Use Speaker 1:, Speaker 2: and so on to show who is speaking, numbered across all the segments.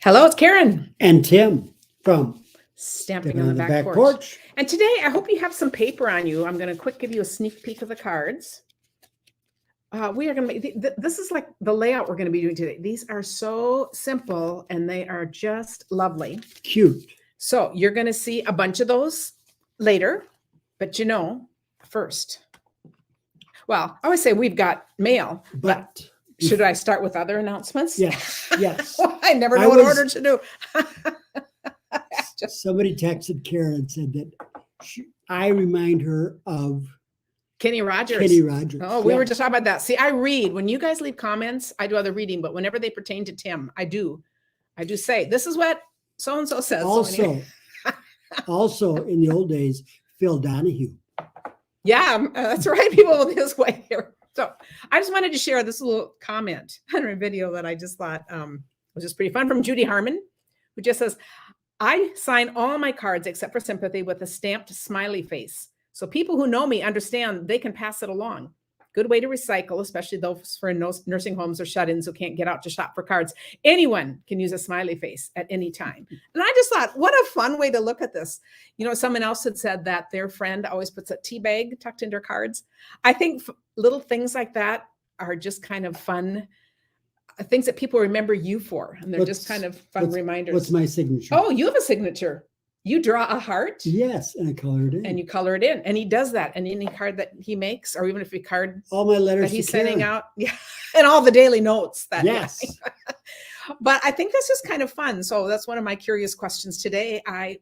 Speaker 1: Hello, it's Karen.
Speaker 2: And Tim from
Speaker 1: Stamping on the Back Porch. And today, I hope you have some paper on you. I'm going to quick give you a sneak peek of the cards. We are going to make, this is like the layout we're going to be doing today. These are so simple and they are just lovely.
Speaker 2: Cute.
Speaker 1: So you're going to see a bunch of those later, but first, well, I always say we've got mail, but should I start with other announcements?
Speaker 2: Yes, yes.
Speaker 1: I never know what order to do.
Speaker 2: Somebody texted Karen and said that I remind her of
Speaker 1: Kenny Rogers.
Speaker 2: Kenny Rogers.
Speaker 1: Oh, we were just talking about that. See, I read. When you guys leave comments, I do other reading, but whenever they pertain to Tim, I do say, this is what so-and-so says.
Speaker 2: Also in the old days, Phil Donahue.
Speaker 1: Yeah, that's right. People this way here. So I just wanted to share this little comment on a video that I just thought was just pretty fun from Judy Harmon, who just says, I sign all my cards except for sympathy with a stamped smiley face. So people who know me understand they can pass it along. Good way to recycle, especially those for nursing homes or shut-ins who can't get out to shop for cards. Anyone can use a smiley face at any time. And I just thought, what a fun way to look at this. Someone else had said that their friend always puts a tea bag tucked into her cards. I think little things like that are just kind of fun things that people remember you for. And they're just kind of fun reminders.
Speaker 2: What's my signature?
Speaker 1: Oh, you have a signature. You draw a heart.
Speaker 2: Yes, and I color it in.
Speaker 1: And you color it in. And he does that. And any card that he makes, or even if he card
Speaker 2: all my letters
Speaker 1: that he's sending out. Yeah. And all the daily notes that
Speaker 2: yes.
Speaker 1: But I think that's just kind of fun. So that's one of my curious questions today. Do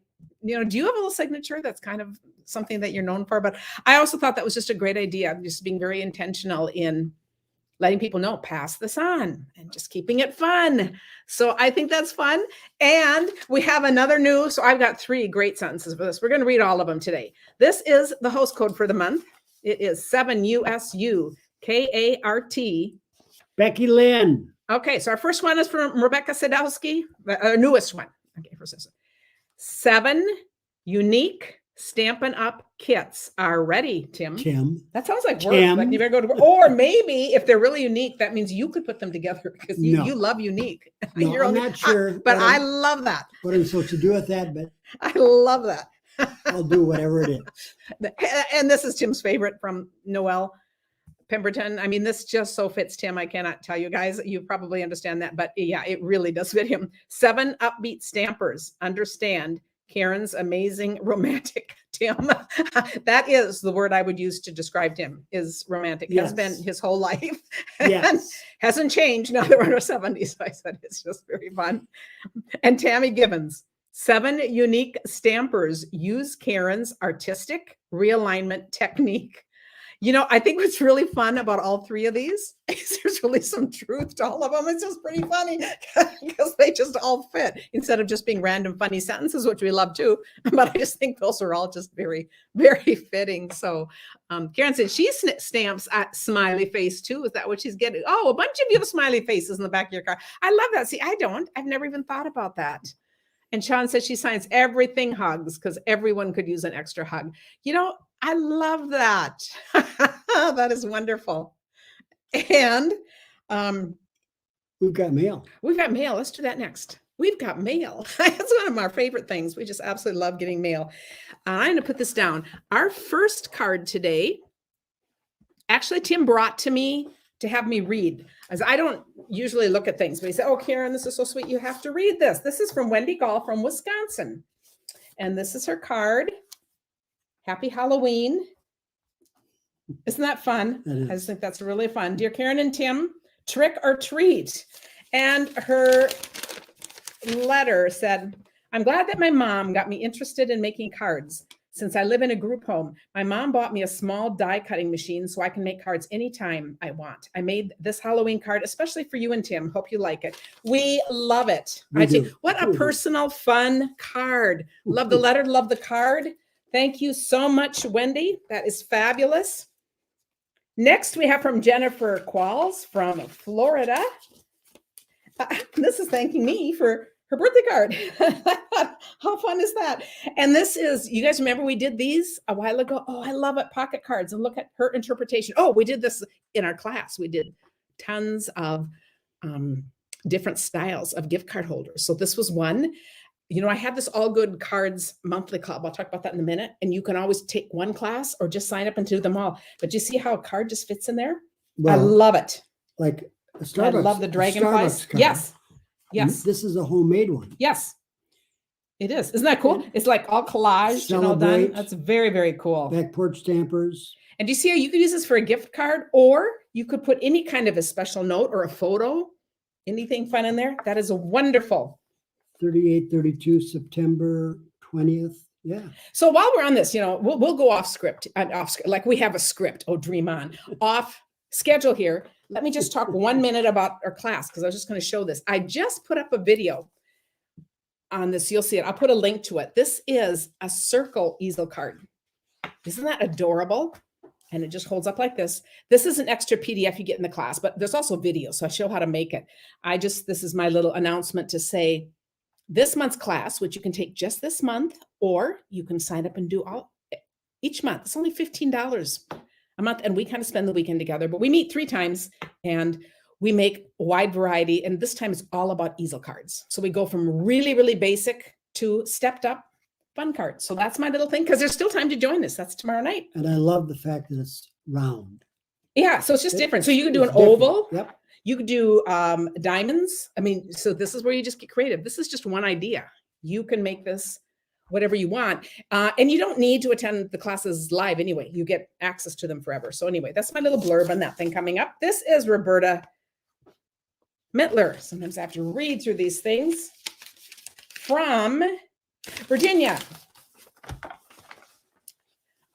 Speaker 1: you have a little signature that's kind of something that you're known for? But I also thought that was just a great idea, just being very intentional in letting people know, pass this on and just keeping it fun. So I think that's fun. And we have another new, so I've got 3 great sentences for this. We're going to read all of them today. This is the host code for the month. It is 7USUKART.
Speaker 2: Becky Lynn.
Speaker 1: Okay, so our first one is from Rebecca Sadowski, our newest one. Okay, first 7 unique Stampin' Up! Kits are ready, Tim. That sounds like work. Like you better go to work. Or maybe if they're really unique, that means you could put them together because you love unique.
Speaker 2: No, I'm not sure.
Speaker 1: But I love that.
Speaker 2: What I'm supposed to do with that, but
Speaker 1: I love that.
Speaker 2: I'll do whatever it is.
Speaker 1: And this is Tim's favorite from Noel Pemberton. I mean, this just so fits Tim. I cannot tell you guys. You probably understand that. But yeah, it really does fit him. 7 upbeat stampers understand Karen's amazing romantic Tim. That is the word I would use to describe Tim, is romantic. Yes. Has been his whole life.
Speaker 2: Yes.
Speaker 1: Hasn't changed now that we're in our 70s. I said it's just very fun. And Tammy Gibbons, 7 unique stampers use Karen's artistic realignment technique. I think what's really fun about all 3 of these is there's really some truth to all of them. It's just pretty funny because they just all fit instead of just being random funny sentences, which we love too. But I just think those are all just very, very fitting. So Karen said she stamps at smiley face too. Is that what she's getting? Oh, a bunch of you have smiley faces in the back of your car. I love that. See, I don't. I've never even thought about that. And Sean says she signs everything hugs because everyone could use an extra hug. I love that. That is wonderful. And
Speaker 2: we've got mail.
Speaker 1: Let's do that next. We've got mail. That's one of our favorite things. We just absolutely love getting mail. I'm going to put this down. Our first card today, actually, Tim brought to me to have me read, as I don't usually look at things, but he said, oh, Karen, this is so sweet. You have to read this. This is from Wendy Gall from Wisconsin. And this is her card. Happy Halloween. Isn't that fun? I just think that's really fun. Dear Karen and Tim, trick or treat. And her letter said, I'm glad that my mom got me interested in making cards. Since I live in a group home, my mom bought me a small die cutting machine so I can make cards anytime I want. I made this Halloween card, especially for you and Tim. Hope you like it. We love it. What a personal, fun card. Love the letter, love the card. Thank you so much, Wendy. That is fabulous. Next, we have from Jennifer Qualls from Florida. This is thanking me for her birthday card. How fun is that? And this is, you guys remember we did these a while ago? Oh, I love it. Pocket cards. And look at her interpretation. Oh, we did this in our class. We did tons of different styles of gift card holders. So this was one. You know, I have this All Good Cards monthly club. I'll talk about that in a minute. And you can always take one class or just sign up and do them all. But you see how a card just fits in there? I
Speaker 2: Well,
Speaker 1: love it.
Speaker 2: like a
Speaker 1: I
Speaker 2: Starbucks.
Speaker 1: love the
Speaker 2: a
Speaker 1: dragonflies.
Speaker 2: Starbucks card.
Speaker 1: Yes.
Speaker 2: And
Speaker 1: Yes.
Speaker 2: this is a homemade one.
Speaker 1: Yes. It is. Isn't that cool?
Speaker 2: And
Speaker 1: It's like all collaged and all done.
Speaker 2: celebrate.
Speaker 1: That's very, very cool.
Speaker 2: Back porch stampers.
Speaker 1: And do you see how you could use this for a gift card, or you could put any kind of a special note or a photo, anything fun in there? That is wonderful.
Speaker 2: 3832 September 20th. Yeah.
Speaker 1: So while we're on this, you know, we'll go off script, like we have a script. Oh, dream on. Off schedule here. Let me just talk 1 minute about our class, because I was just going to show this. I just put up a video on this. You'll see it. I'll put a link to it. This is a circle easel card. Isn't that adorable? And it just holds up like this. This is an extra PDF you get in the class, but there's also video. So I show how to make it. This is my little announcement to say this month's class, which you can take just this month, or you can sign up and do each month. It's only $15 a month. And we kind of spend the weekend together, but we meet 3 times and we make a wide variety. And this time it's all about easel cards. So we go from really, really basic to stepped up fun cards. So that's my little thing, because there's still time to join us. That's tomorrow night.
Speaker 2: And I love the fact that it's round.
Speaker 1: Yeah. So it's just different. So you can do an
Speaker 2: It's different.
Speaker 1: oval.
Speaker 2: Yep.
Speaker 1: You could do diamonds. I mean, so this is where you just get creative. This is just one idea. You can make this whatever you want. And you don't need to attend the classes live anyway. You get access to them forever. So anyway, that's my little blurb on that thing coming up. This is Roberta Mittler. Sometimes I have to read through these things. From Virginia.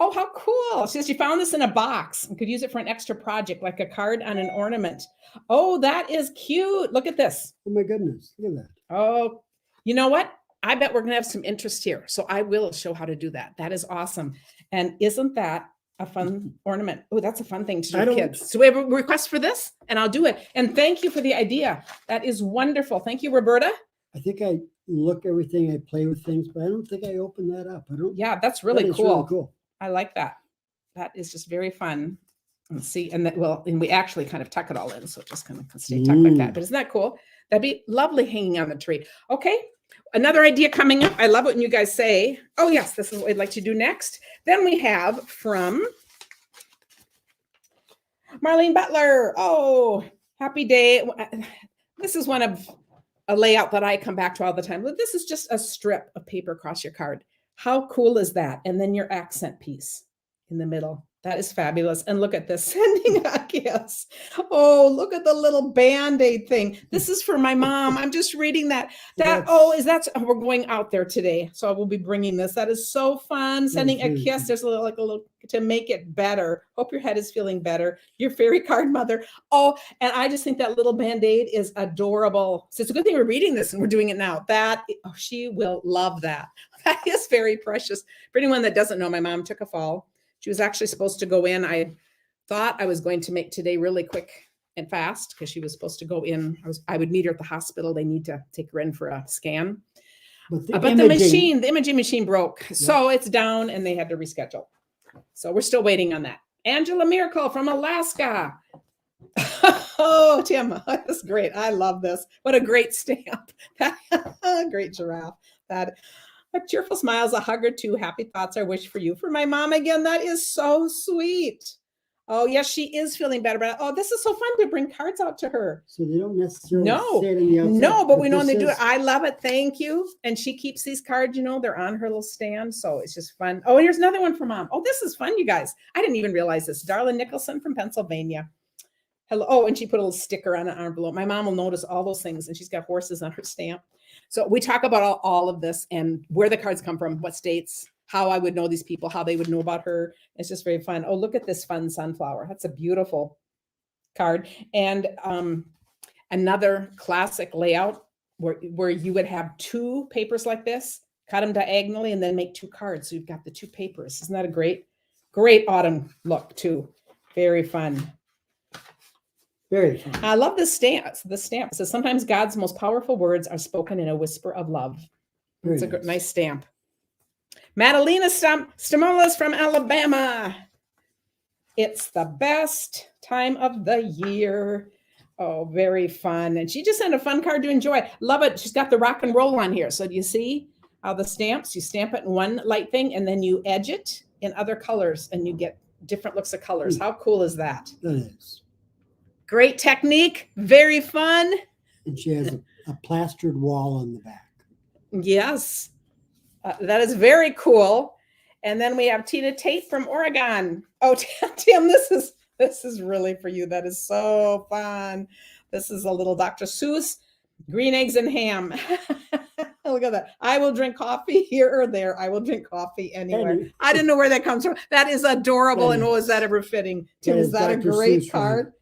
Speaker 1: Oh, how cool. She says she found this in a box and could use it for an extra project, like a card on an ornament. Oh, that is cute. Look at this.
Speaker 2: Oh my goodness. Look at that.
Speaker 1: Oh, you know what? I bet we're going to have some interest here. So I will show how to do that. That is awesome. And isn't that a fun ornament? Oh, that's a fun thing to do with kids. So we have a request for this and I'll do it. And thank you for the idea. That is wonderful. Thank you, Roberta.
Speaker 2: I think I look everything, I play with things, but I don't think I open that up. I don't.
Speaker 1: Yeah, that's really
Speaker 2: That is
Speaker 1: cool.
Speaker 2: really cool.
Speaker 1: I like that. That is just very fun. Let's see. And that, well, and we actually kind of tuck it all in. So it just kind of stay tucked like that. But isn't that cool? That'd be lovely hanging on the tree. Okay. Another idea coming up. I love it when you guys say, oh yes, this is what we'd like to do next. Then we have from Marlene Butler. Oh, happy day. This is one of a layout that I come back to all the time. This is just a strip of paper across your card. How cool is that? And then your accent piece in the middle. That is fabulous. And look at this, sending a kiss. Oh, look at the little Band-Aid thing. This is for my mom. I'm just reading that. We're going out there today. So I will be bringing this. That is so fun. Sending a kiss. There's a little to make it better. Hope your head is feeling better. Your fairy card mother. Oh, and I just think that little Band-Aid is adorable. So it's a good thing we're reading this and we're doing it now. She will love that. That is very precious. For anyone that doesn't know, my mom took a fall. She was actually supposed to go in. I thought I was going to make today really quick and fast because she was supposed to go in. I would meet her at the hospital. They need to take her in for a scan. But the imaging machine broke. Yeah. So it's down and they had to reschedule. So we're still waiting on that. Angela Miracle from Alaska. Oh, Tim, that's great. I love this. What a great stamp. Great giraffe. A cheerful smiles, a hug or two, happy thoughts, I wish for you. For my mom again, that is so sweet. Oh, yes, she is feeling better. But this is so fun to bring cards out to her.
Speaker 2: So they don't necessarily say it in the outside.
Speaker 1: No, but we know when they do it. I love it. Thank you. And she keeps these cards, they're on her little stand. So it's just fun. Oh, here's another one for mom. Oh, this is fun, you guys. I didn't even realize this. Darla Nicholson from Pennsylvania. Hello. Oh, and she put a little sticker on an envelope. My mom will notice all those things, and she's got horses on her stamp. So we talk about all of this and where the cards come from, what states, how I would know these people, how they would know about her. It's just very fun. Oh, look at this fun sunflower. That's a beautiful card. And another classic layout where you would have 2 papers like this, cut them diagonally, and then make 2 cards. So you've got the 2 papers. Isn't that a great autumn look too? Very fun.
Speaker 2: Very fun.
Speaker 1: I love this stamp. This stamp says, sometimes God's most powerful words are spoken in a whisper of love. It's a nice stamp. Madalena Stamolas from Alabama. It's the best time of the year. Oh, very fun. And she just sent a fun card to enjoy. Love it. She's got the rock and roll on here. So do you see how the stamps, you stamp it in one light thing and then you edge it in other colors and you get different looks of colors. How cool is that?
Speaker 2: That is.
Speaker 1: Great technique. Very fun.
Speaker 2: And she has a plastered wall on the back.
Speaker 1: Yes. That is very cool. And then we have Tina Tate from Oregon. Oh, Tim, this is really for you. That is so fun. This is a little Dr. Seuss, green eggs and ham. Look at that. I will drink coffee here or there. I will drink coffee anywhere. I didn't know where that comes from. That is adorable.
Speaker 2: That
Speaker 1: and
Speaker 2: is.
Speaker 1: was that ever fitting? Tim, is that a
Speaker 2: Dr.
Speaker 1: great
Speaker 2: Seuss
Speaker 1: card?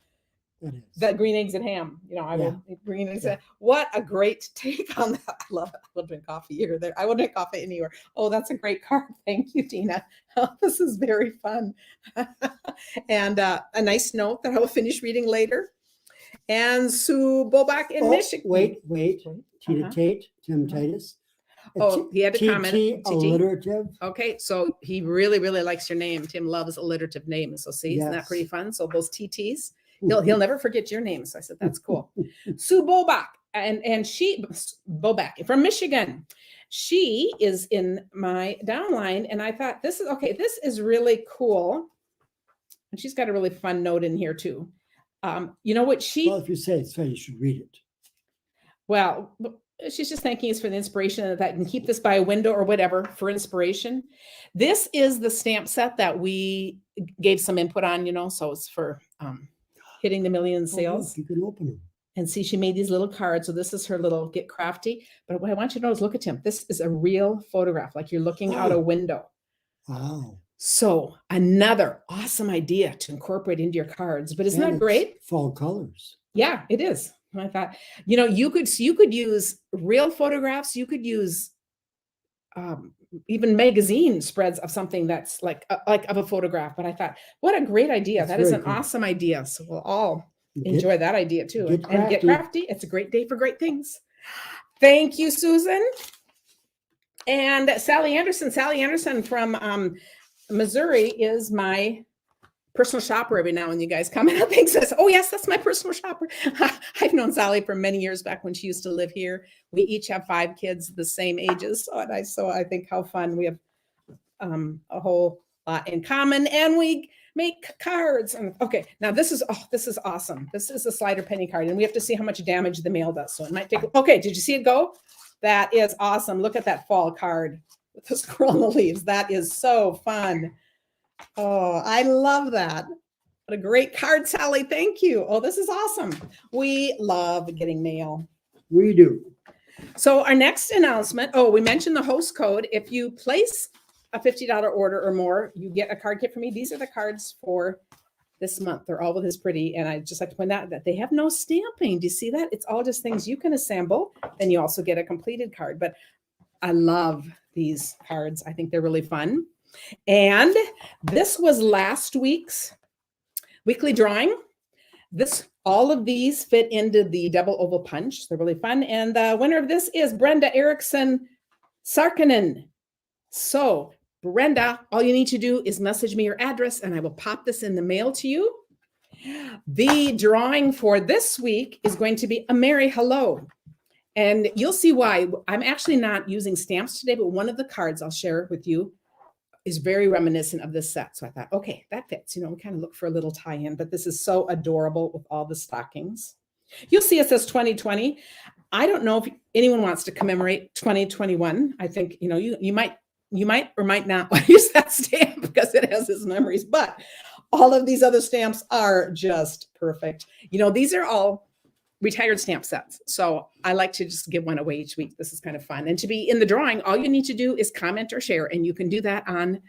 Speaker 2: That is.
Speaker 1: That green eggs and ham. You know, I will eat green eggs. And, what a great take on that. I love it. I will drink coffee here or there. I will drink coffee anywhere. Oh, that's a great card. Thank you, Tina. Oh, this is very fun. And a nice note that I will finish reading later. And Sue Bobak in Michigan.
Speaker 2: Wait. Tina Tate, Tim Titus.
Speaker 1: Oh, he had a comment.
Speaker 2: Alliterative.
Speaker 1: Okay, so he really, really likes your name. Tim loves alliterative names. So see, isn't that pretty fun? So those TTs. He'll never forget your name. So I said, that's cool. Sue Bobak, and she, Bobak from Michigan. She is in my downline. And I thought, this is really cool. And she's got a really fun note in here too. You know what
Speaker 2: Well, if you say it's fun, you should read it.
Speaker 1: Well, she's just thanking us for the inspiration that I can keep this by a window or whatever for inspiration. This is the stamp set that we gave some input on, you know, so it's for hitting the million sales.
Speaker 2: Look, you can open them.
Speaker 1: And see, she made these little cards. So this is her little get crafty. But what I want you to know is look at Tim. This is a real photograph, like you're looking out a window.
Speaker 2: Wow.
Speaker 1: So another awesome idea to incorporate into your cards. But isn't that great?
Speaker 2: Fall colors.
Speaker 1: Yeah, it is. And I thought, you know, you could use real photographs. You could use even magazine spreads of something that's like of a photograph. But I thought, what a great idea. That is an awesome idea. So we'll all enjoy that idea too. And get crafty. It's a great day for great things. Thank you, Susan. And Sally Anderson from Missouri is my personal shopper. Every now and then you guys comment on things. Says, oh yes, that's my personal shopper. I've known Sally for many years back when she used to live here. We each have 5 kids the same ages. So I think how fun. We have a whole lot in common, and we make cards. And okay, now this is awesome. This is a slider penny card, and we have to see how much damage the mail does. So it might take. Okay, did you see it go? That is awesome. Look at that fall card with the squirrel and the leaves. That is so fun. Oh, I love that. What a great card, Sally. Thank you. Oh, this is awesome. We love getting mail.
Speaker 2: We do.
Speaker 1: So our next announcement, we mentioned the host code. If you place a $50 order or more, you get a card kit from me. These are the cards for this month. They're all with his pretty. And I just like to point out that they have no stamping. Do you see that? It's all just things you can assemble. Then you also get a completed card. But I love these cards. I think they're really fun. And this was last week's weekly drawing. All of these fit into the double oval punch. They're really fun. And the winner of this is Brenda Erickson Sarkinen. So Brenda, all you need to do is message me your address and I will pop this in the mail to you. The drawing for this week is going to be a Merry Hello. And you'll see why. I'm actually not using stamps today, but one of the cards I'll share with you is very reminiscent of this set. So I thought, okay, that fits. You know, we kind of look for a little tie-in, but this is so adorable with all the stockings. You'll see it says 2020. I don't know if anyone wants to commemorate 2021. I think, you know, you might or might not want to use that stamp because it has its memories, but all of these other stamps are just perfect. You know, these are all retired stamp sets. So I like to just give one away each week. This is kind of fun. And to be in the drawing, all you need to do is comment or share, and you can do that on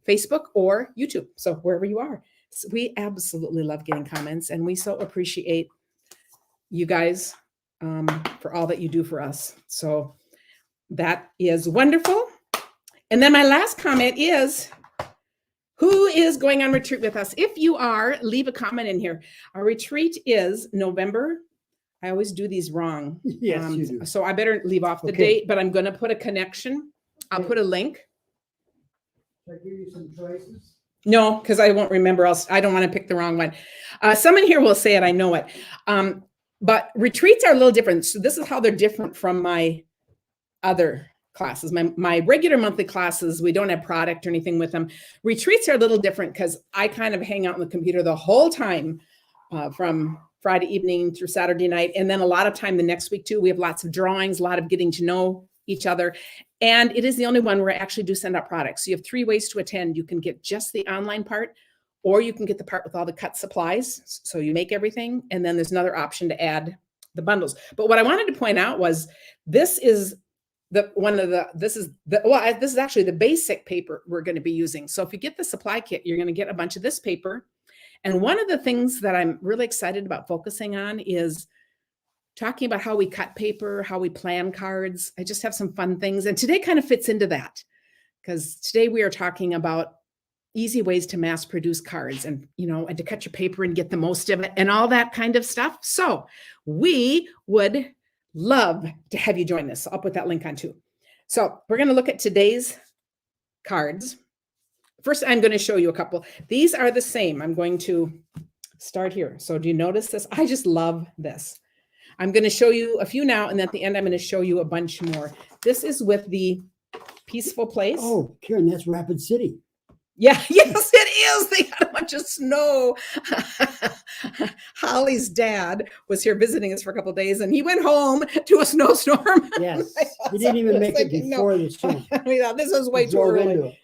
Speaker 1: Facebook or YouTube. So wherever you are. So we absolutely love getting comments, and we so appreciate you guys for all that you do for us. So that is wonderful. And then my last comment is, who is going on retreat with us? If you are, leave a comment in here. Our retreat is November. I always do these wrong.
Speaker 2: Yes, you do.
Speaker 1: So I better leave off the date, but I'm going to put a connection. I'll put a link.
Speaker 2: Should I give you some choices?
Speaker 1: No, because I won't remember else. I don't want to pick the wrong one. Someone here will say it. I know it. But retreats are a little different. So this is how they're different from my other classes. My regular monthly classes, we don't have product or anything with them. Retreats are a little different because I kind of hang out on the computer the whole time from Friday evening through Saturday night. And then a lot of time the next week too. We have lots of drawings, a lot of getting to know each other. And it is the only one where I actually do send out products. So you have 3 ways to attend. You can get just the online part, or you can get the part with all the cut supplies. So you make everything. And then there's another option to add the bundles. But what I wanted to point out was this is this is actually the basic paper we're going to be using. So if you get the supply kit, you're going to get a bunch of this paper. And one of the things that I'm really excited about focusing on is talking about how we cut paper, how we plan cards. I just have some fun things. And today kind of fits into that because today we are talking about easy ways to mass produce cards and, and to cut your paper and get the most of it and all that kind of stuff. So we would love to have you join this. I'll put that link on too. So we're going to look at today's cards. First, I'm going to show you a couple. These are the same. I'm going to start here. So do you notice this? I just love this. I'm going to show you a few now, and at the end, I'm going to show you a bunch more. This is with the Peaceful Place.
Speaker 2: Oh, Karen, that's Rapid City.
Speaker 1: Yeah, yes, it is. They got a bunch of snow. Holly's dad was here visiting us for a couple of days, and he went home to a snowstorm.
Speaker 2: Yes, he didn't even make it before the storm.
Speaker 1: We thought this was way too early.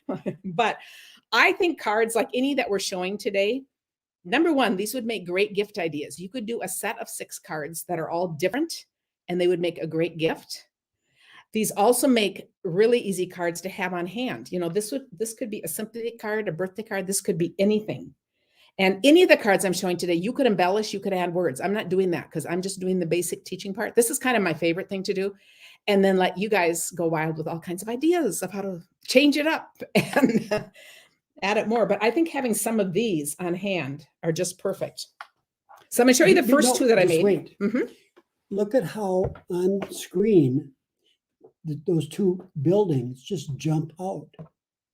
Speaker 1: But I think cards like any that we're showing today, number one, these would make great gift ideas. You could do a set of 6 cards that are all different, and they would make a great gift. These also make really easy cards to have on hand. This could be a sympathy card, a birthday card. This could be anything. And any of the cards I'm showing today, you could embellish, you could add words. I'm not doing that because I'm just doing the basic teaching part. This is kind of my favorite thing to do. And then let you guys go wild with all kinds of ideas of how to change it up and add it more. But I think having some of these on hand are just perfect. So I'm going to show you the first 2 that I made.
Speaker 2: Wait. Look at how on screen those 2 buildings just jump out.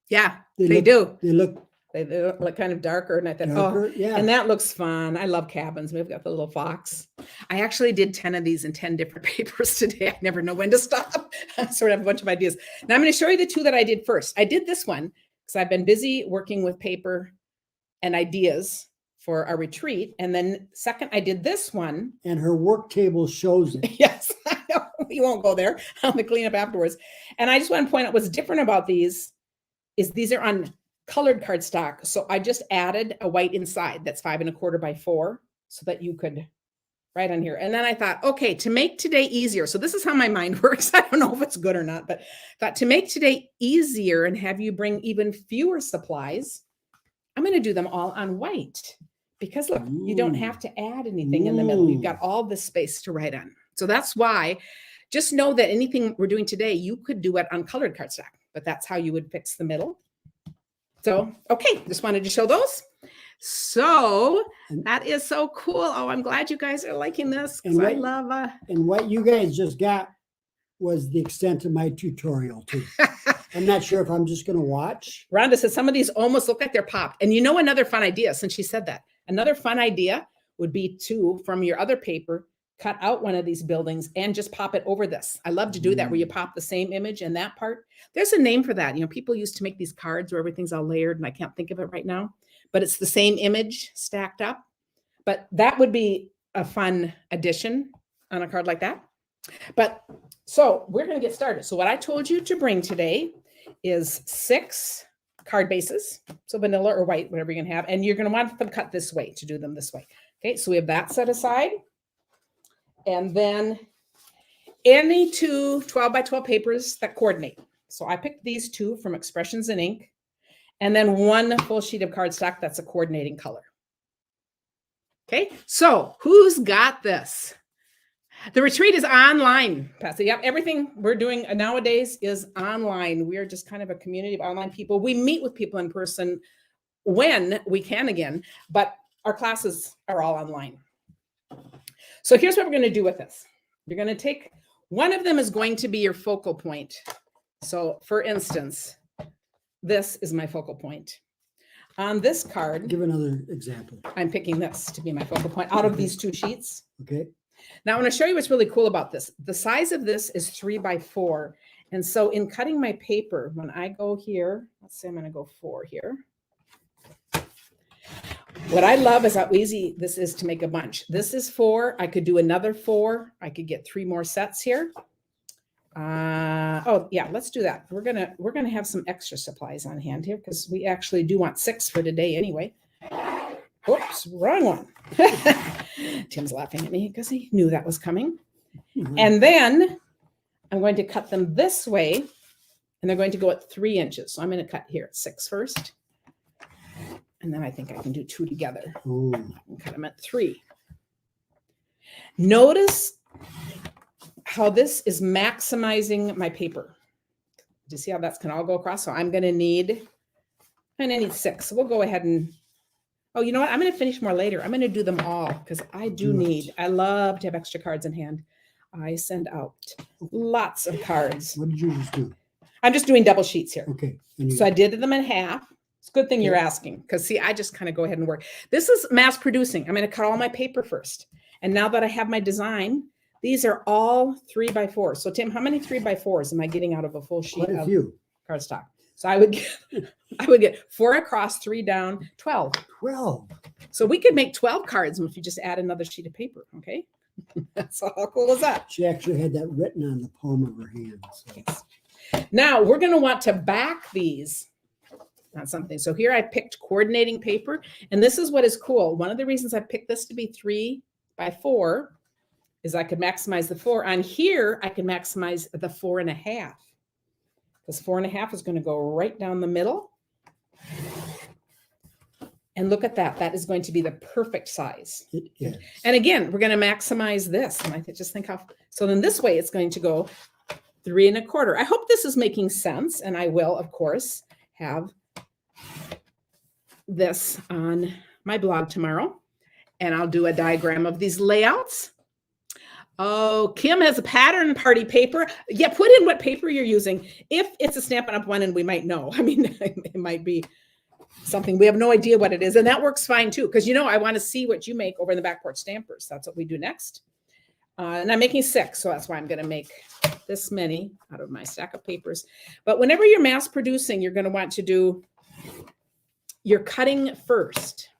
Speaker 1: Yeah, they do.
Speaker 2: They look
Speaker 1: kind of darker. And I thought,
Speaker 2: darker, yeah.
Speaker 1: And that looks fun. I love cabins. We've got the little fox. I actually did 10 of these in 10 different papers today. I never know when to stop. I sort of have a bunch of ideas. Now I'm going to show you the 2 that I did first. I did this one because I've been busy working with paper and ideas for our retreat. And then second, I did this one.
Speaker 2: And her work table shows it.
Speaker 1: Yes, I know. We won't go there. I'll clean up afterwards. And I just want to point out what's different about these is these are on colored cardstock. So I just added a white inside that's 5 1/4 by 4 so that you could write on here. And then I thought, okay, to make today easier. So this is how my mind works. I don't know if it's good or not, but thought to make today easier and have you bring even fewer supplies, I'm going to do them all on white because look, you don't have to add anything in the middle. You've got all this space to write on. So that's why just know that anything we're doing today, you could do it on colored cardstock, but that's how you would fix the middle. So, okay, just wanted to show those. So that is so cool. Oh, I'm glad you guys are liking this because I love.
Speaker 2: And what you guys just got was the extent of my tutorial too. I'm not sure if I'm just going to watch.
Speaker 1: Rhonda said some of these almost look like they're popped. And another fun idea, since she said that, another fun idea would be to, from your other paper, cut out one of these buildings and just pop it over this. I love to do that where you pop the same image in that part. There's a name for that. People used to make these cards where everything's all layered and I can't think of it right now, but it's the same image stacked up. But that would be a fun addition on a card like that. But so we're going to get started. So what I told you to bring today is 6 card bases. So vanilla or white, whatever you're going to have. And you're going to want them cut this way to do them this way. Okay, so we have that set aside. And then any 2 12 by 12 papers that coordinate. So I picked these 2 from Expressions in Ink. And then 1 full sheet of cardstock that's a coordinating color. Okay, so who's got this? The retreat is online, Patsy. Yep, everything we're doing nowadays is online. We are just kind of a community of online people. We meet with people in person when we can again, but our classes are all online. So here's what we're going to do with this. You're going to take, one of them is going to be your focal point. So for instance, this is my focal point. On this card,
Speaker 2: give another example.
Speaker 1: I'm picking this to be my focal point out of these 2 sheets.
Speaker 2: Okay.
Speaker 1: Now I want to show you what's really cool about this. The size of this is 3 by 4. And so in cutting my paper, when I go here, let's say I'm going to go 4 here. What I love is how easy this is to make a bunch. This is 4. I could do another 4. I could get 3 more sets here. Oh yeah, let's do that. We're gonna have some extra supplies on hand here because we actually do want 6 for today anyway. Whoops, wrong one. Tim's laughing at me because he knew that was coming. And then I'm going to cut them this way, and they're going to go at 3 inches. So I'm going to cut here at 6 first. And then I think I can do 2 together.
Speaker 2: Ooh.
Speaker 1: And cut them at 3. Notice how this is maximizing my paper. Do you see how that's going to all go across? So I'm going to need 6. So we'll go ahead and, oh, you know what? I'm going to finish more later. I'm going to do them all because I I love to have extra cards in hand. I send out lots of cards.
Speaker 2: What did you just do?
Speaker 1: I'm just doing double sheets here.
Speaker 2: Okay.
Speaker 1: So I did them in half. It's a good thing you're asking because see, I just kind of go ahead and work. This is mass producing. I'm going to cut all my paper first. And now that I have my design, these are all 3 by 4. So Tim, how many 3 by 4s am I getting out of a full sheet of cardstock? So I would get 4 across, 3 down, 12.
Speaker 2: 12.
Speaker 1: So we could make 12 cards if you just add another sheet of paper. Okay. That's how cool is that?
Speaker 2: She actually had that written on the palm of her hand. So.
Speaker 1: Yes. Now we're going to want to back these on something. So here I picked coordinating paper, and this is what is cool. One of the reasons I picked this to be 3 by 4 is I could maximize the 4. On here, I can maximize the 4.5. Because 4.5 is going to go right down the middle. And look at that. That is going to be the perfect size.
Speaker 2: It is.
Speaker 1: And again, we're going to maximize this. And I just think how, so then this way it's going to go 3 1/4. I hope this is making sense. And I will, of course, have this on my blog tomorrow. And I'll do a diagram of these layouts. Oh, Kim has a pattern party paper. Yeah, put in what paper you're using. If it's a Stampin' Up! One, and we might know. I mean, it might be something. We have no idea what it is. And that works fine too. Because, you know, I want to see what you make over in the back porch stampers. That's what we do next. And I'm making 6. So that's why I'm going to make this many out of my stack of papers. But whenever you're mass producing, you're going to want to do your cutting first.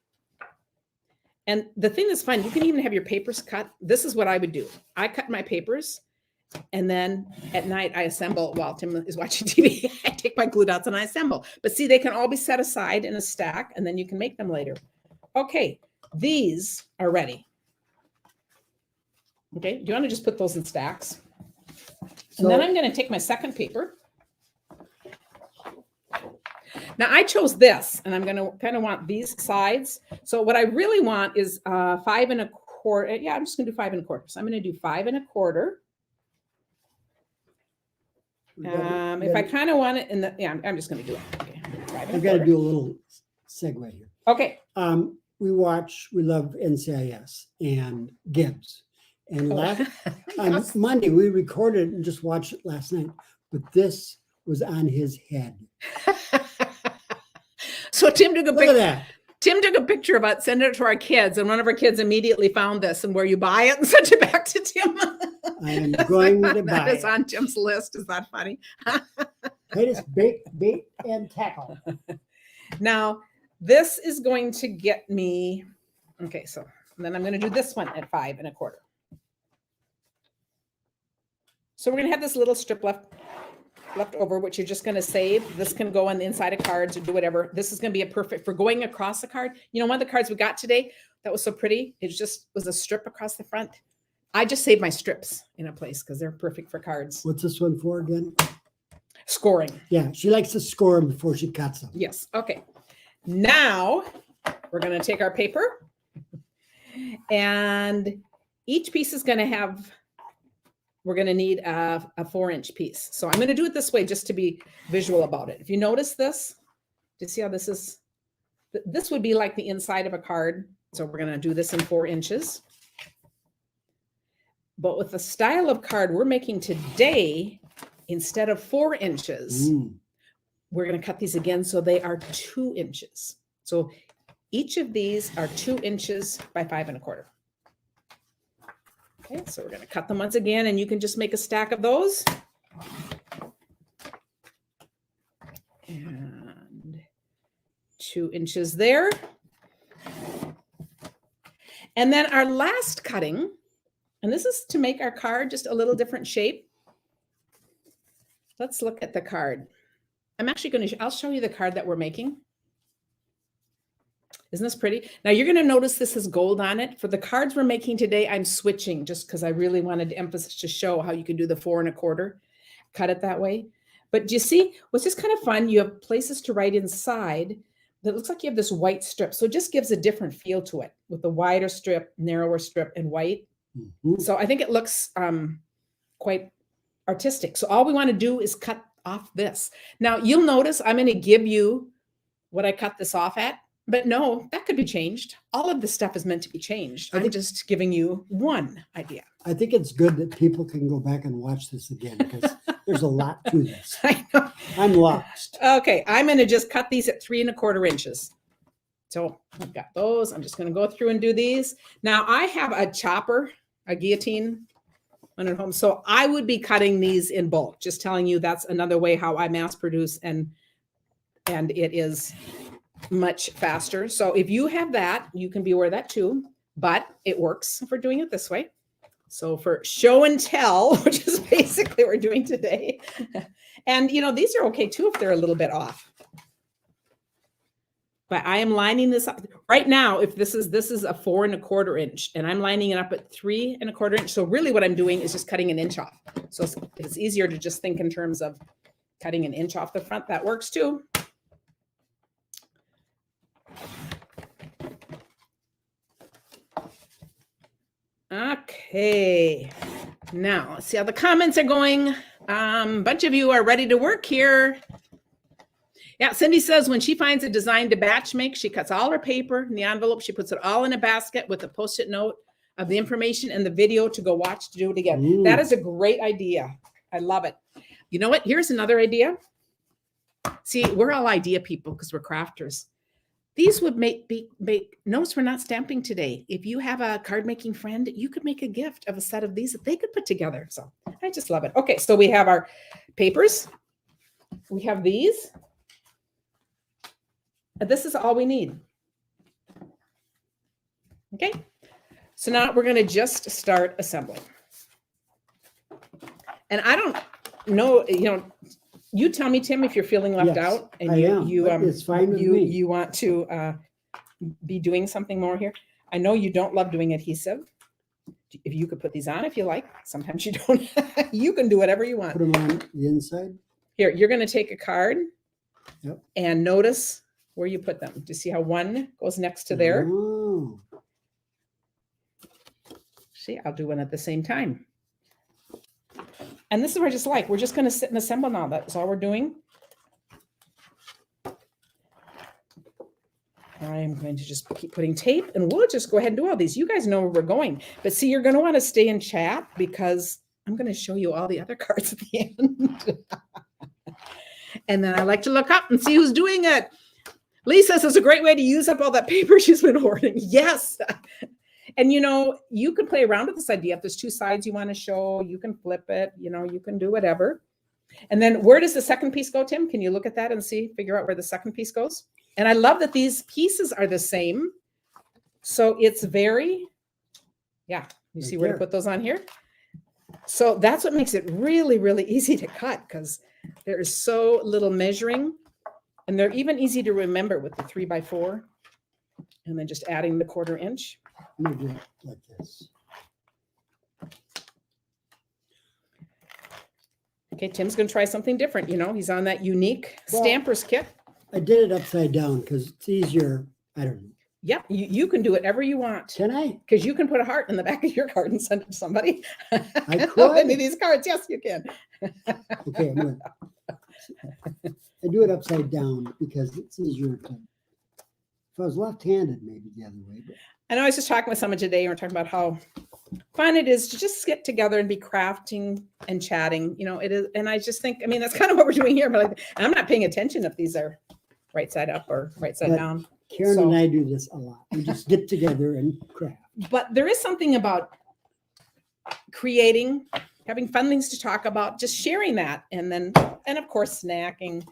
Speaker 1: And the thing that's fun, you can even have your papers cut. This is what I would do. I cut my papers, and then at night I assemble while Tim is watching TV. I take my glue dots and I assemble. But see, they can all be set aside in a stack, and then you can make them later. Okay, these are ready. Okay, do you want to just put those in stacks? And then I'm going to take my second paper. Now I chose this, and I'm going to kind of want these sides. So what I really want is 5 1/4. Yeah, I'm just going to do 5 1/4. So I'm going to do 5 1/4. If I kind of want it in the, yeah, I'm just going to do it. Okay, 5
Speaker 2: I've got to do a little segue here.
Speaker 1: Okay.
Speaker 2: We love NCIS and Gibbs. And on Monday, we recorded and just watched it last night. But this was on his head.
Speaker 1: So Tim took a
Speaker 2: Look at that.
Speaker 1: Tim took a picture of it, sent it to our kids, and one of our kids immediately found this and where you buy it and sent it back to Tim.
Speaker 2: I am going to buy
Speaker 1: that is
Speaker 2: it.
Speaker 1: on Tim's list. Is that funny?
Speaker 2: Latest bait and tackle.
Speaker 1: Now, this is going to get me, okay, so then I'm going to do this one at 5 1/4. So we're going to have this little strip left over, which you're just going to save. This can go on the inside of cards or do whatever. This is going to be a perfect for going across the card. You know, one of the cards we got today that was so pretty, it just was a strip across the front. I just saved my strips in a place because they're perfect for cards.
Speaker 2: What's this one for again?
Speaker 1: Scoring.
Speaker 2: Yeah, she likes to score them before she cuts them.
Speaker 1: Yes. Okay. Now we're going to take our paper, and each piece is going to have, we're going to need a 4-inch piece. So I'm going to do it this way just to be visual about it. If you notice this, do you see how this is? This would be like the inside of a card. So we're going to do this in 4 inches. But with the style of card we're making today, instead of 4 inches, we're going to cut these again so they are 2 inches. So each of these are 2 inches by 5 1/4. Okay, so we're going to cut them once again, and you can just make a stack of those. And 2 inches there. And then our last cutting, and this is to make our card just a little different shape. Let's look at the card. I'm actually going to, I'll show you the card that we're making. Isn't this pretty? Now you're going to notice this has gold on it. For the cards we're making today, I'm switching just because I really wanted to emphasize to show how you can do the 4 1/4, cut it that way. But do you see what's just kind of fun? You have places to write inside that looks like you have this white strip. So it just gives a different feel to it with the wider strip, narrower strip, and white.
Speaker 2: Mhm.
Speaker 1: So I think it looks quite artistic. So all we want to do is cut off this. Now you'll notice I'm going to give you what I cut this off at. But no, that could be changed. All of this stuff is meant to be changed. I'm just giving you one idea.
Speaker 2: I think it's good that people can go back and watch this again because there's a lot to this.
Speaker 1: I know.
Speaker 2: I'm lost.
Speaker 1: Okay, I'm going to just cut these at 3 1/4 inches. So I've got those. I'm just going to go through and do these. Now I have a chopper, a guillotine one at home. So I would be cutting these in bulk. Just telling you that's another way how I mass produce, and it is much faster. So if you have that, you can be aware of that too, but it works for doing it this way. So for show and tell, which is basically what we're doing today. And you know, these are okay too if they're a little bit off. But I am lining this up right now. If this is a 4 1/4 inch, and I'm lining it up at 3 1/4 inch. So really what I'm doing is just cutting an inch off. So it's easier to just think in terms of cutting an inch off the front. That works too. Okay, now let's see how the comments are going. Bunch of you are ready to work here. Yeah, Cindy says when she finds a design to batch make, she cuts all her paper in the envelope. She puts it all in a basket with a Post-it note of the information and the video to go watch to do it again.
Speaker 2: Ooh.
Speaker 1: That is a great idea. I love it. You know what? Here's another idea. See, we're all idea people because we're crafters. These would make notes we're not stamping today. If you have a card making friend, you could make a gift of a set of these that they could put together. So I just love it. Okay, so we have our papers. We have these. This is all we need. Okay, so now we're going to just start assembling. And I don't know, you know, you tell me, Tim, if you're feeling left out and
Speaker 2: it's fine with me.
Speaker 1: you want to be doing something more here. I know you don't love doing adhesive. If you could put these on if you like. Sometimes you don't. You can do whatever you want.
Speaker 2: Put them on the inside.
Speaker 1: Here, you're going to take a card.
Speaker 2: Yep.
Speaker 1: And notice where you put them. Do you see how one goes next to there?
Speaker 2: Oh.
Speaker 1: See, I'll do one at the same time. And this is what I just like. We're just going to sit and assemble now. That's all we're doing. I am going to just keep putting tape, and we'll just go ahead and do all these. You guys know where we're going. But see, you're going to want to stay in chat because I'm going to show you all the other cards at the end. And then I like to look up and see who's doing it. Lisa says it's a great way to use up all that paper she's been hoarding. Yes. And, you know, you can play around with this idea. If there's 2 sides you want to show, you can flip it. You know, you can do whatever. And then where does the second piece go, Tim? Can you look at that and see, figure out where the second piece goes? And I love that these pieces are the same. So it's very, yeah, you see where to put those on here? So that's what makes it really, really easy to cut because there is so little measuring. And they're even easy to remember with the 3x4. And then just adding the 1/4 inch.
Speaker 2: Let me do it like this.
Speaker 1: Okay, Tim's going to try something different. You know, he's on that unique Stampers kit.
Speaker 2: I did it upside down because it's easier. I don't know.
Speaker 1: Yep, you can do whatever you want.
Speaker 2: Can I?
Speaker 1: Because you can put a heart in the back of your card and send it to somebody.
Speaker 2: I could.
Speaker 1: Any of these cards, yes, you can.
Speaker 2: Okay, I do it upside down because it's easier to. If I was left-handed, maybe the other way. But.
Speaker 1: I know I was just talking with someone today, and we're talking about how fun it is to just get together and be crafting and chatting. You know, it is, and I just think, I mean, that's kind of what we're doing here. But I'm not paying attention if these are right side up or right side down.
Speaker 2: Karen and I do this a lot. We just get together and craft.
Speaker 1: But there is something about creating, having fun things to talk about, just sharing that. And of course, snacking.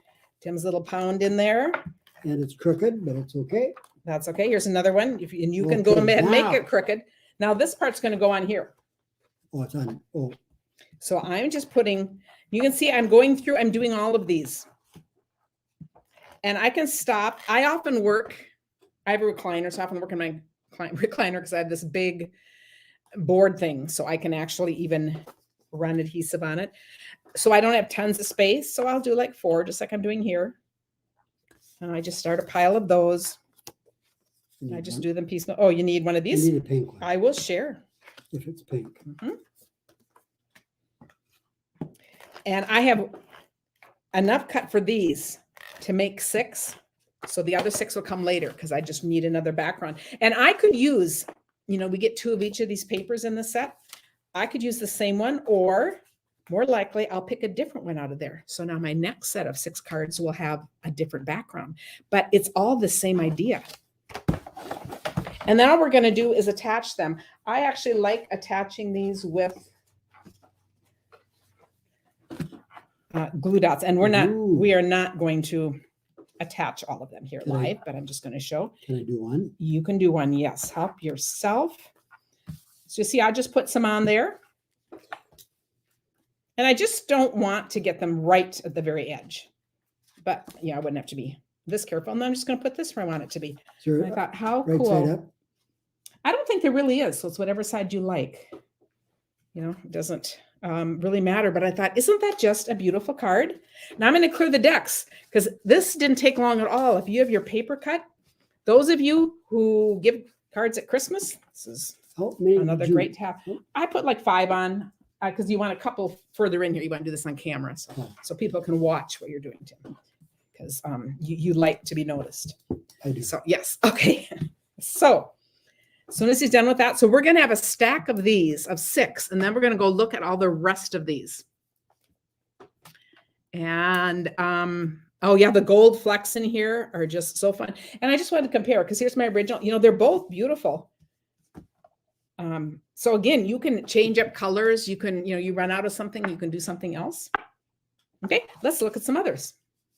Speaker 1: Tim's little pound in there.
Speaker 2: And it's crooked, but it's okay.
Speaker 1: That's okay. Here's another one. And you can go ahead and make it crooked. Now this part's going to go on here.
Speaker 2: Oh, it's on. Oh.
Speaker 1: So I'm just putting, you can see I'm going through, I'm doing all of these. And I can stop. I often work, I have a recliner, so I often work in my recliner because I have this big board thing. So I can actually even run adhesive on it. So I don't have tons of space. So I'll do like 4, just like I'm doing here. And I just start a pile of those. I just do them piecemeal. Oh, you need one of these?
Speaker 2: You need a pink one.
Speaker 1: I will share.
Speaker 2: If it's pink.
Speaker 1: And I have enough cut for these to make 6. So the other 6 will come later because I just need another background. And I could use, we get 2 of each of these papers in the set. I could use the same one, or more likely I'll pick a different one out of there. So now my next set of 6 cards will have a different background, but it's all the same idea. And then all we're going to do is attach them. I actually like attaching these with glue dots, and we are not going to attach all of them here live, but I'm just going to show.
Speaker 2: Can I do one?
Speaker 1: You can do one. Yes. Help yourself. So you see, I just put some on there, and I just don't want to get them right at the very edge, but I wouldn't have to be this careful. And I'm just going to put this where I want it to be.
Speaker 2: Sure.
Speaker 1: I thought, how
Speaker 2: right
Speaker 1: cool.
Speaker 2: Side up?
Speaker 1: I don't think there really is. So it's whatever side you like. It doesn't really matter. But I thought, isn't that just a beautiful card? Now I'm going to clear the decks because this didn't take long at all. If you have your paper cut, those of you who give cards at Christmas, this is another great tab. I put like 5 on because you want a couple further in here. You want to do this on camera so people can watch what you're doing, Tim, because you like to be noticed.
Speaker 2: I do.
Speaker 1: So yes. Okay. So as soon as he's done with that, so we're going to have a stack of these of 6, and then we're going to go look at all the rest of these. And oh yeah, the gold flecks in here are just so fun. And I just wanted to compare because here's my original. They're both beautiful. So again, you can change up colors. You can, you run out of something, you can do something else. Okay, let's look at some others.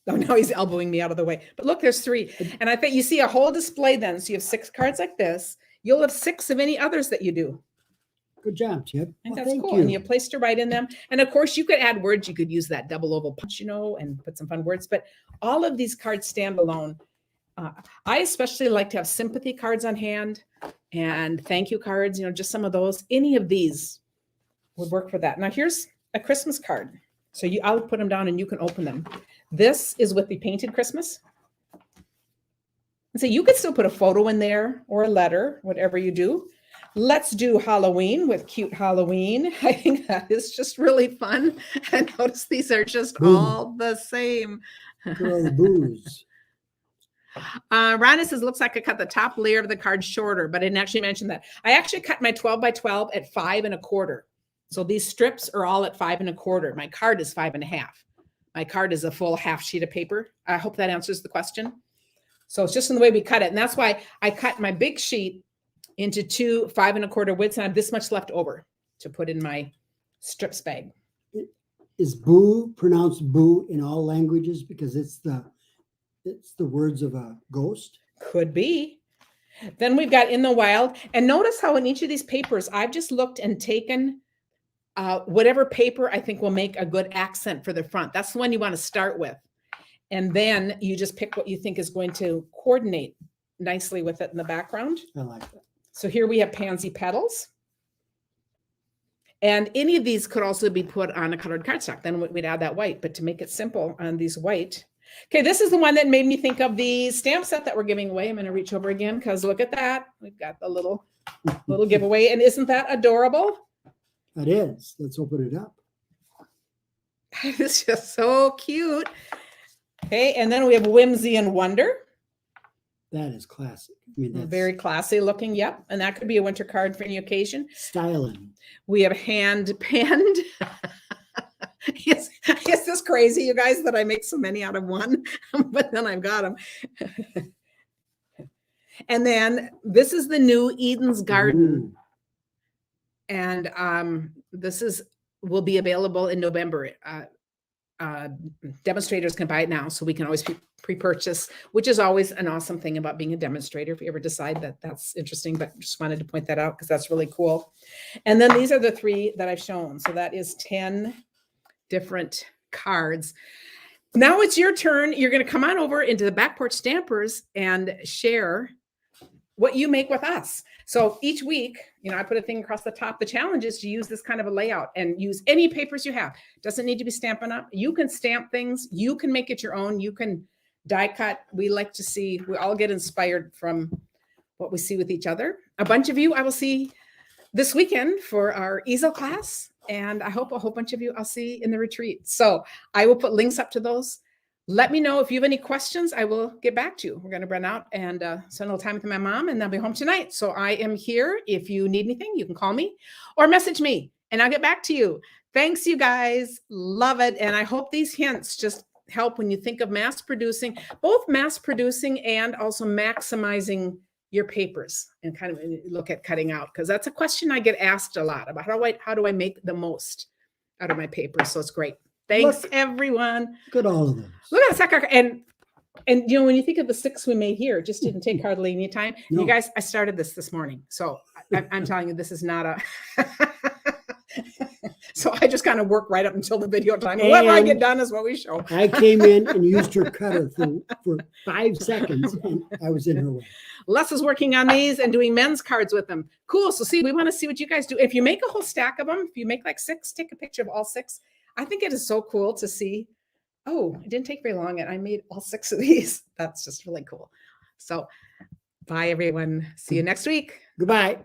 Speaker 1: Oh, now he's elbowing me out of the way. But look, there's 3. And I think you see a whole display then. So you have 6 cards like this. You'll have 6 of any others that you do.
Speaker 2: Good job, Chip.
Speaker 1: I think that's cool. And you place to write in them. And of course, you could add words. You could use that double oval punch, and put some fun words. But all of these cards stand alone. I especially like to have sympathy cards on hand and thank you cards, just some of those. Any of these would work for that. Now, here's a Christmas card. So I'll put them down and you can open them. This is with the painted Christmas. And so you could still put a photo in there or a letter, whatever you do. Let's do Halloween with cute Halloween. I think that is just really fun. And notice these are just all the same.
Speaker 2: Booze.
Speaker 1: Rhonda says, looks like I cut the top layer of the card shorter, but I didn't actually mention that. I actually cut my 12 by 12 at 5 1/4. So these strips are all at 5 1/4. My card is 5 1/2. My card is a full half sheet of paper. I hope that answers the question. So it's just in the way we cut it. And that's why I cut my big sheet into 2 5 1/4 widths, and I have this much left over to put in my strips bag.
Speaker 2: Is boo pronounced boo in all languages because it's the words of a ghost?
Speaker 1: Could be. Then we've got in the wild. And notice how in each of these papers, I've just looked and taken whatever paper I think will make a good accent for the front. That's the one you want to start with. And then you just pick what you think is going to coordinate nicely with it in the background.
Speaker 2: I like that.
Speaker 1: So here we have pansy petals. And any of these could also be put on a colored cardstock. Then we'd add that white. But to make it simple on these white. Okay, this is the one that made me think of the stamp set that we're giving away. I'm going to reach over again because look at that. We've got the little giveaway. And isn't that adorable?
Speaker 2: That is. Let's open it up.
Speaker 1: It's just so cute. Okay, and then we have Whimsy and Wonder.
Speaker 2: That is classic. I mean, that's
Speaker 1: very classy looking. Yep. And that could be a winter card for any occasion.
Speaker 2: Styling.
Speaker 1: We have hand penned. Yes, is this crazy, you guys, that I make so many out of one? But then I've got them. And then this is the new Eden's Garden. And this will be available in November. Demonstrators can buy it now, so we can always pre-purchase, which is always an awesome thing about being a demonstrator if you ever decide that that's interesting. But just wanted to point that out because that's really cool. And then these are the 3 that I've shown. So that is 10 different cards. Now it's your turn. You're going to come on over into the Back Porch Stampers and share what you make with us. So each week, I put a thing across the top. The challenge is to use this kind of a layout and use any papers you have. Doesn't need to be Stampin' Up. You can stamp things. You can make it your own. You can die cut. We like to see, we all get inspired from what we see with each other. A bunch of you I will see this weekend for our easel class. And I hope a whole bunch of you I'll see in the retreat. So I will put links up to those. Let me know if you have any questions. I will get back to you. We're going to run out and spend a little time with my mom, and I'll be home tonight. So I am here. If you need anything, you can call me or message me, and I'll get back to you. Thanks, you guys. Love it. And I hope these hints just help when you think of mass producing, both mass producing and also maximizing your papers, and kind of look at cutting out, because that's a question I get asked a lot about how do I make the most out of my papers. So it's great. Thanks, everyone.
Speaker 2: Look at all of those.
Speaker 1: Look at the second. And when you think of the 6 we made here, it just didn't take hardly any time. No. You guys, I started this morning. So I'm telling you, this is not a... So I just kind of work right up until the video time. And whatever I get done is what we show.
Speaker 2: I came in and used her cutter for 5 seconds, and I was in her way.
Speaker 1: Les is working on these and doing men's cards with them. Cool. So see, we want to see what you guys do. If you make a whole stack of them, if you make like 6, take a picture of all 6. I think it is so cool to see. Oh, it didn't take very long, and I made all 6 of these. That's just really cool. So bye, everyone. See you next week.
Speaker 2: Goodbye.